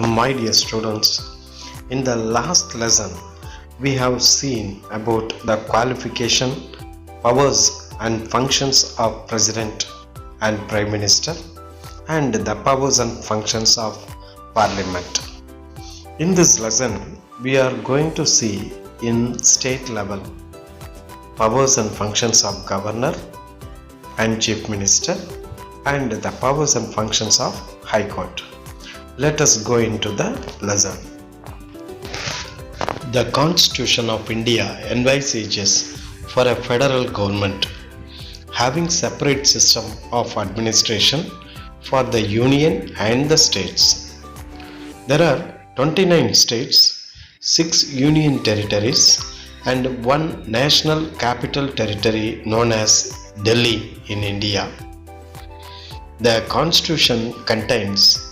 My dear students, in the last lesson, we have seen about the qualification, powers, and functions of President and Prime Minister, and the powers and functions of Parliament. In this lesson, we are going to see in state level powers and functions of Governor and Chief Minister, and the powers and functions of High Court. Let us go into the lesson. The Constitution of India envisages for a federal government having separate system of administration for the union and the states. There are 29 states, 6 union territories, and 1 national capital territory known as Delhi in India. The Constitution contains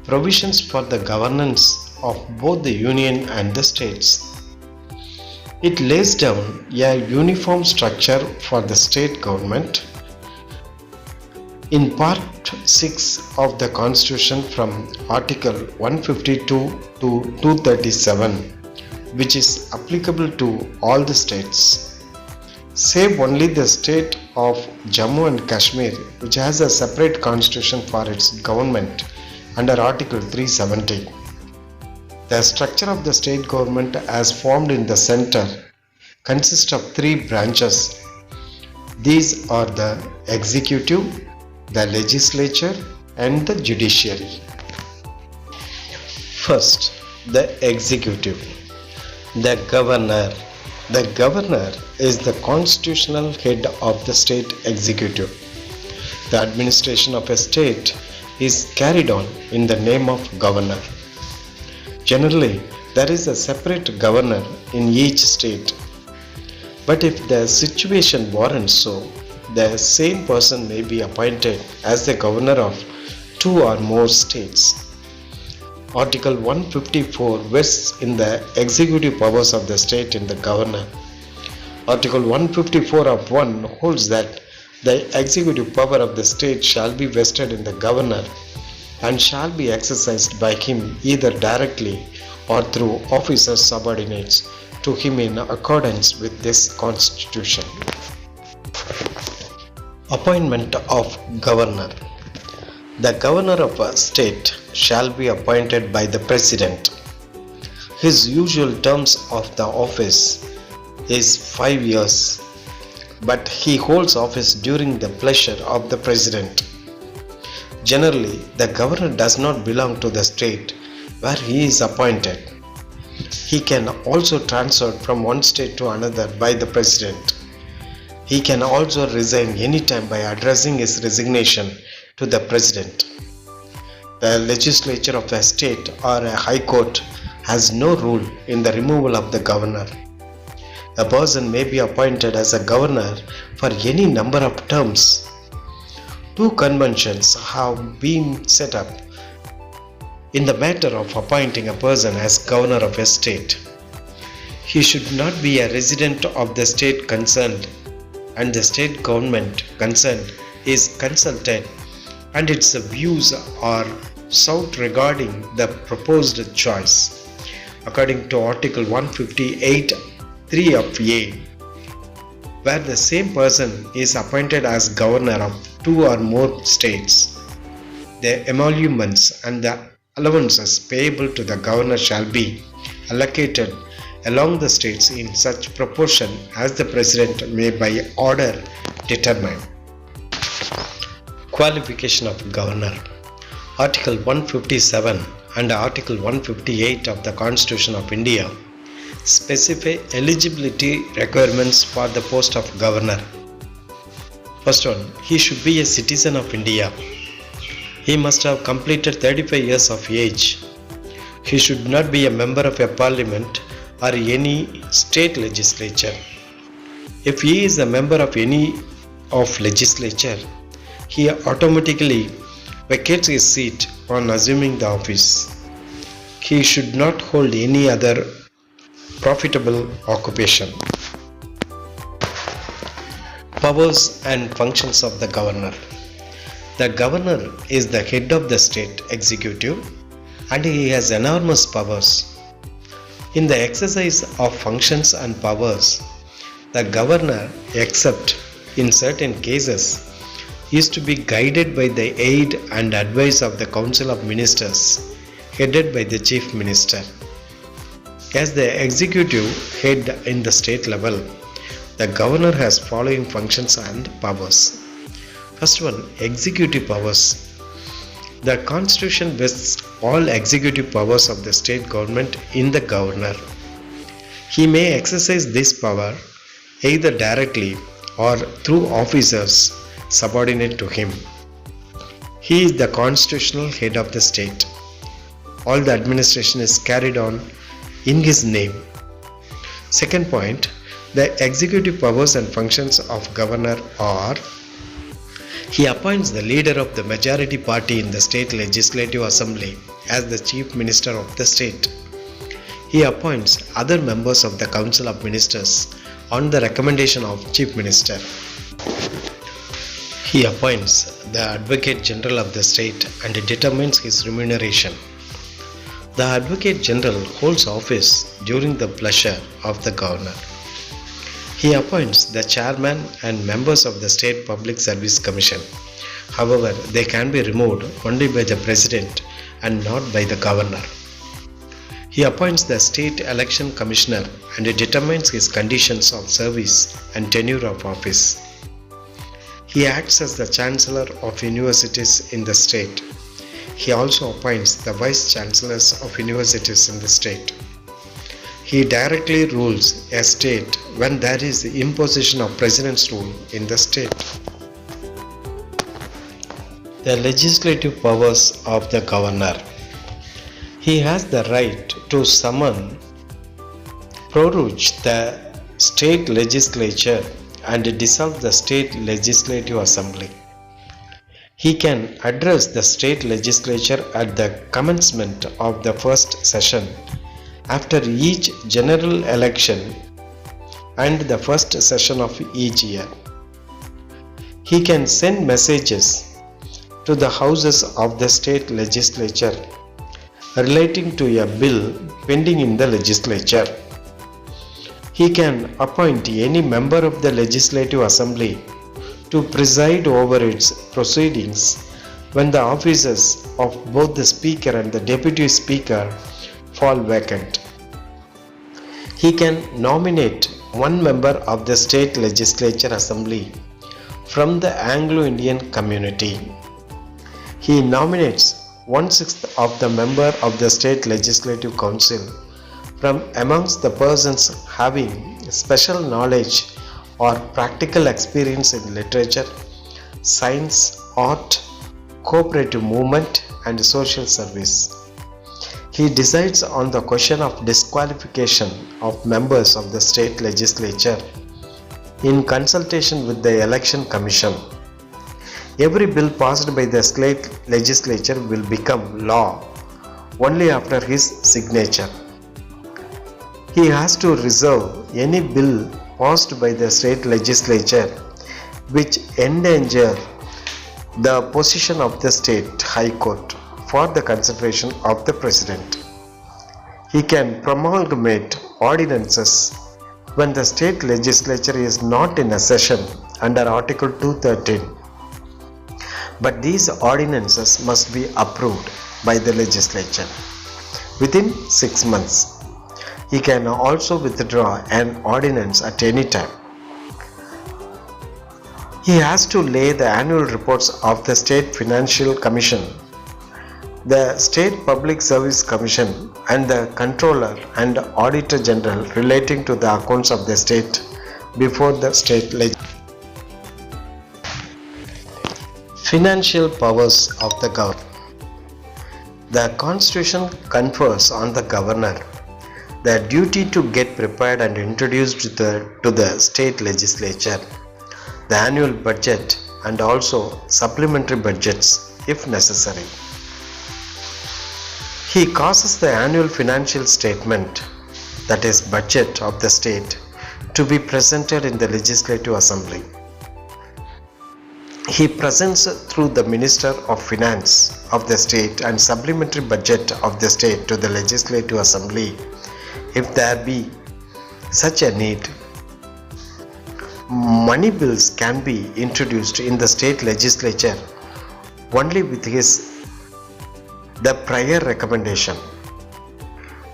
provisions for the governance of both the union and the states. It lays down a uniform structure for the state government. In Part 6 of the Constitution from Article 152 to 237, which is applicable to all the states, save only the state of Jammu and Kashmir, which has a separate constitution for its government under Article 370. The structure of the state government as formed in the center consists of 3 branches. These are the executive, the legislature, and the judiciary. First, the executive. The governor. The governor is the constitutional head of the state executive. The administration of a state is carried on in the name of governor. Generally, there is a separate governor in each state. But if the situation warrants so, the same person may be appointed as the governor of 2 or more states. Article 154 vests in the executive powers of the state in the governor. Article 154 of 1 holds that the executive power of the state shall be vested in the governor and shall be exercised by him either directly or through officers subordinates to him in accordance with this constitution. Appointment of governor. The governor of a state shall be appointed by the president. His usual terms of the office is 5 years, but he holds office during the pleasure of the president. Generally, the governor does not belong to the state where he is appointed. He can also transfer from one state to another by the president. He can also resign anytime by addressing his resignation to the president. The legislature of a state or a high court has no role in the removal of the governor. A person may be appointed as a governor for any number of terms. 2 conventions have been set up in the matter of appointing a person as governor of a state. He should not be a resident of the state concerned, and the state government concerned is consulted and its views are sought regarding the proposed choice. According to Article 158 3 of A, where the same person is appointed as governor of 2 or more states, the emoluments and the allowances payable to the governor shall be allocated along the states in such proportion as the president may by order determine. Qualification of governor. Article 157 and Article 158 of the Constitution of India specify eligibility requirements for the post of governor. First one, he should be a citizen of India. He must have completed 35 years of age. He should not be a member of a parliament or any state legislature. If he is a member of any of legislature, he automatically vacates his seat on assuming the office. He should not hold any other profitable occupation. Powers and functions of the governor. The governor is the head of the state executive and he has enormous powers. In the exercise of functions and powers, the governor, except in certain cases, is to be guided by the aid and advice of the Council of Ministers, headed by the Chief Minister. As the executive head in the state level, the governor has following functions and powers. First one, executive powers. The Constitution vests all executive powers of the state government in the governor. He may exercise this power either directly or through officers subordinate to him. He is the constitutional head of the state. All the administration is carried on in his name. Second point, the executive powers and functions of governor are: he appoints the leader of the majority party in the state legislative assembly as the chief minister of the state. He appoints other members of the council of ministers on the recommendation of chief minister. He appoints the advocate general of the state and determines his remuneration. The advocate general holds office during the pleasure of the governor. He appoints the chairman and members of the State Public Service Commission. However, they can be removed only by the president and not by the governor. He appoints the state election commissioner and determines his conditions of service and tenure of office. He acts as the chancellor of universities in the state. He also appoints the vice chancellors of universities in the state. He directly rules a state when there is the imposition of president's rule in the state. The legislative powers of the governor. He has the right to summon, prorogue the state legislature and dissolve the state legislative assembly. He can address the state legislature at the commencement of the first session after each general election and the first session of each year. He can send messages to the houses of the state legislature relating to a bill pending in the legislature. He can appoint any member of the legislative assembly to preside over its proceedings when the offices of both the speaker and the deputy speaker fall vacant. He can nominate one member of the state legislature assembly from the Anglo-Indian community. He nominates 1/6 of the member of the state legislative council from amongst the persons having special knowledge or practical experience in literature, science, art, cooperative movement, and social service. He decides on the question of disqualification of members of the state legislature in consultation with the election commission. Every bill passed by the state legislature will become law only after his signature. He has to reserve any bill passed by the state legislature which endanger the position of the state high court for the consideration of the president. He can promulgate ordinances when the state legislature is not in a session under Article 213. But these ordinances must be approved by the legislature within 6 months. He can also withdraw an ordinance at any time. He has to lay the annual reports of the State Financial Commission, the State Public Service Commission, and the Controller and Auditor General relating to the accounts of the state before the state legislature. Financial powers of the governor. The Constitution confers on the governor the duty to get prepared and introduced to the state legislature the annual budget and also supplementary budgets if necessary. He causes the annual financial statement, that is budget of the state, to be presented in the legislative assembly. He presents through the Minister of Finance of the state and supplementary budget of the state to the Legislative Assembly if there be such a need. Money bills can be introduced in the state legislature only with the prior recommendation.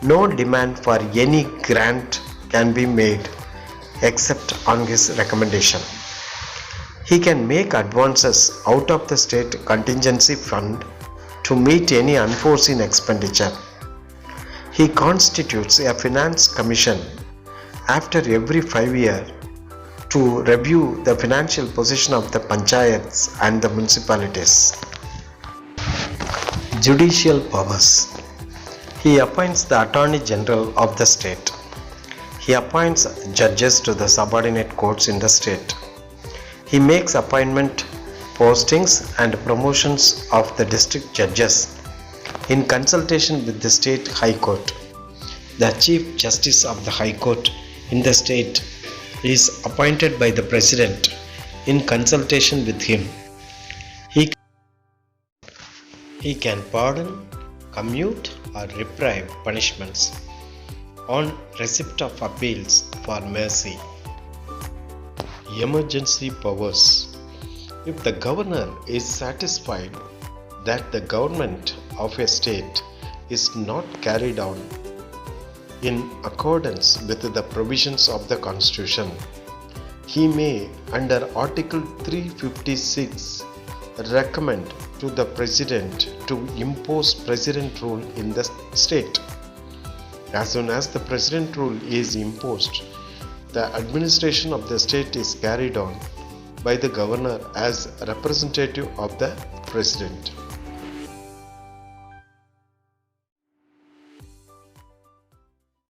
No demand for any grant can be made except on his recommendation. He can make advances out of the state contingency fund to meet any unforeseen expenditure. He constitutes a finance commission after every 5 years to review the financial position of the panchayats and the municipalities. Judicial powers. He appoints the Attorney General of the state. He appoints judges to the subordinate courts in the state. He makes appointment, postings and promotions of the district judges in consultation with the state High Court. The Chief Justice of the High Court in the state is appointed by the President in consultation with him. He can pardon, commute or reprieve punishments on receipt of appeals for mercy. Emergency powers. If the governor is satisfied that the government of a state is not carried on in accordance with the provisions of the Constitution, he may, under Article 356, recommend to the President to impose President rule in the state. As soon as the President rule is imposed, the administration of the state is carried on by the governor as representative of the President.